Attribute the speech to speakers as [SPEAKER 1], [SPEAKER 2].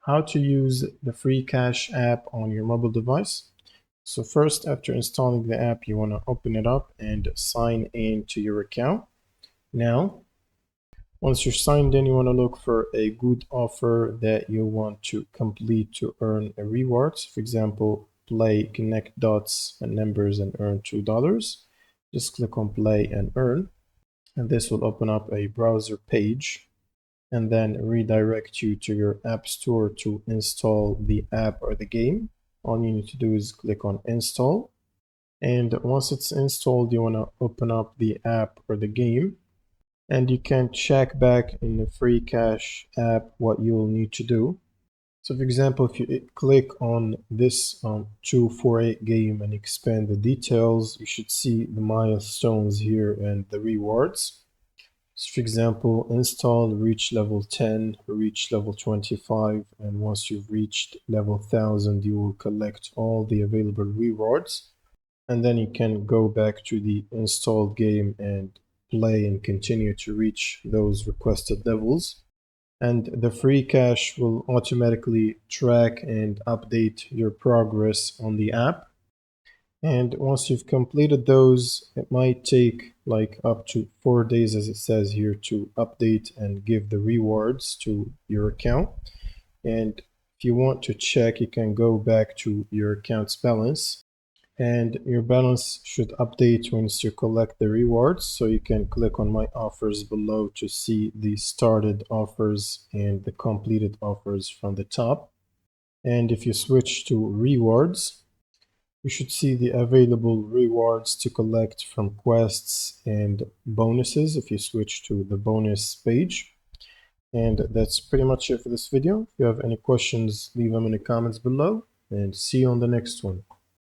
[SPEAKER 1] how to use the Freecash app on your mobile device. So first, after installing the app, you want to open it up and sign in to your account. Now, once you're signed in, you want to look for a good offer that you want to complete to earn a reward. So for example, play, connect dots and numbers and earn $2. Just click on play and earn, and this will open up a browser page and then redirect you to your app store to install the app or the game. All you need to do is click on install. And once it's installed, you want to open up the app or the game. And you can check back in the Freecash app what you will need to do. So for example, if you click on this 248 game and expand the details, you should see the milestones here and the rewards. So for example, install, reach level 10, reach level 25, and once you've reached level 1000, you will collect all the available rewards. And then you can go back to the installed game and play and continue to reach those requested levels. And the Freecash will automatically track and update your progress on the app. And once you've completed those, it might take like up to 4 days, as it says here, to update and give the rewards to your account. And if you want to check, you can go back to your account's balance. And your balance should update once you collect the rewards. So you can click on my offers below to see the started offers and the completed offers from the top. And if you switch to rewards, you should see the available rewards to collect from quests and bonuses if you switch to the bonus page. And that's pretty much it for this video. If you have any questions, leave them in the comments below, and see you on the next one.